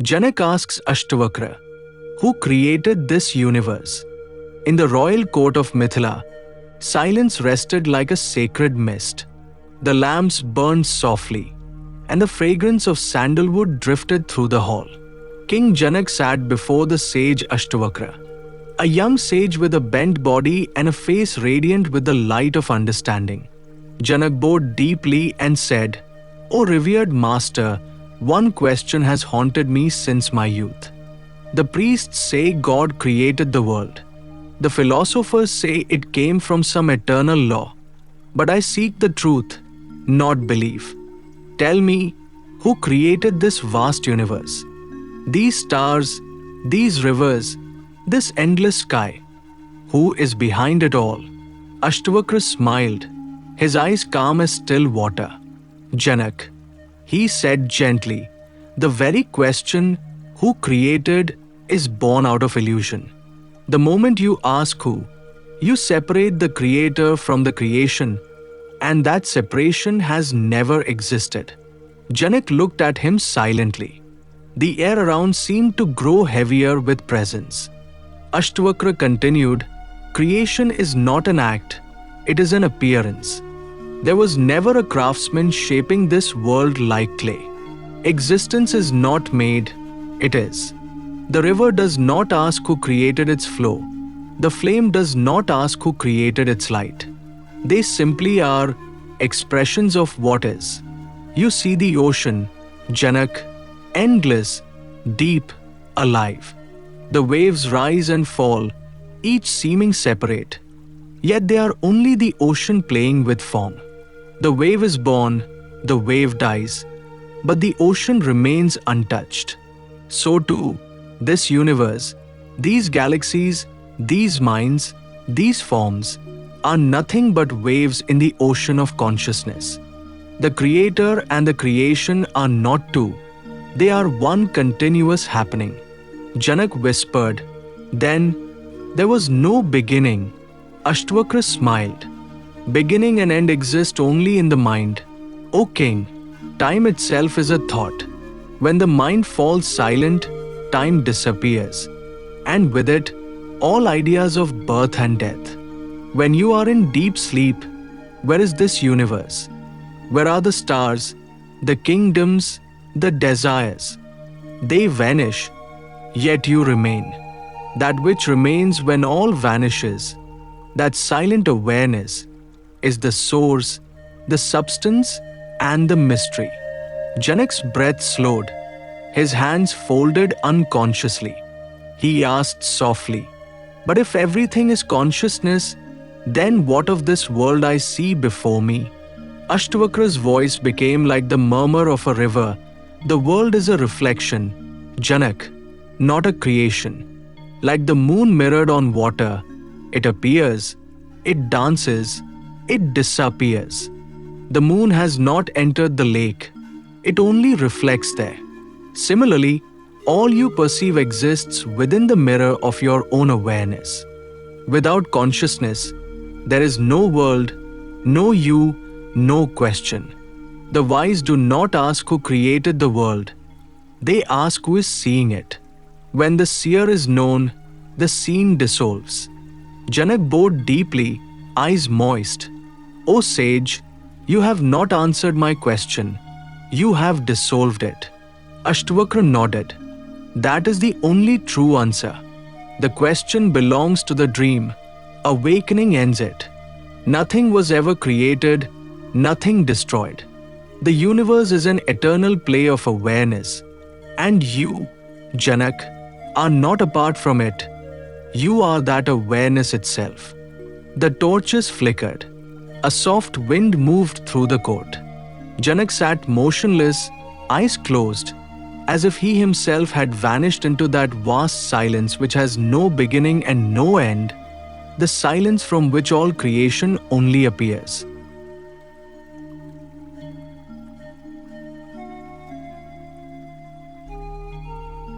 Janak asks Ashtavakra, who created this universe? In the royal court of Mithila, silence rested like a sacred mist. The lamps burned softly, and the fragrance of sandalwood drifted through the hall. King Janak sat before the sage Ashtavakra, a young sage with a bent body and a face radiant with the light of understanding. Janak bowed deeply and said, "O revered master, one question has haunted me since my youth. The priests say God created the world. The philosophers say it came from some eternal law. But I seek the truth, not belief. Tell me, who created this vast universe? These stars, these rivers, this endless sky. Who is behind it all?" Ashtavakra smiled, his eyes calm as still water. "Janak," he said gently, "the very question, who created, is born out of illusion. The moment you ask who, you separate the creator from the creation, and that separation has never existed." Janak looked at him silently. The air around seemed to grow heavier with presence. Ashtavakra continued, "Creation is not an act, it is an appearance. There was never a craftsman shaping this world like clay. Existence is not made, it is. The river does not ask who created its flow. The flame does not ask who created its light. They simply are expressions of what is. You see the ocean, Janak, endless, deep, alive. The waves rise and fall, each seeming separate. Yet they are only the ocean playing with form. The wave is born, the wave dies, but the ocean remains untouched. So too, this universe, these galaxies, these minds, these forms, are nothing but waves in the ocean of consciousness. The creator and the creation are not two, they are one continuous happening." Janak whispered, "Then, there was no beginning." Ashtavakra smiled. "Beginning and end exist only in the mind. O king, time itself is a thought. When the mind falls silent, time disappears, and with it, all ideas of birth and death. When you are in deep sleep, where is this universe? Where are the stars, the kingdoms, the desires? They vanish, yet you remain. That which remains when all vanishes, that silent awareness, is the source, the substance, and the mystery." Janak's breath slowed, his hands folded unconsciously. He asked softly, "But if everything is consciousness, then what of this world I see before me?" Ashtavakra's voice became like the murmur of a river. "The world is a reflection, Janak, not a creation. Like the moon mirrored on water, it appears, it dances, it disappears. The moon has not entered the lake, it only reflects there. Similarly, all you perceive exists within the mirror of your own awareness. Without consciousness, there is no world, no you, no question. The wise do not ask who created the world, they ask who is seeing it. When the seer is known, the seen dissolves." Janak bowed deeply, eyes moist. "O sage, you have not answered my question. You have dissolved it." Ashtavakra nodded. "That is the only true answer. The question belongs to the dream. Awakening ends it. Nothing was ever created, nothing destroyed. The universe is an eternal play of awareness. And you, Janak, are not apart from it. You are that awareness itself." The torches flickered. A soft wind moved through the court. Janak sat motionless, eyes closed, as if he himself had vanished into that vast silence which has no beginning and no end, the silence from which all creation only appears.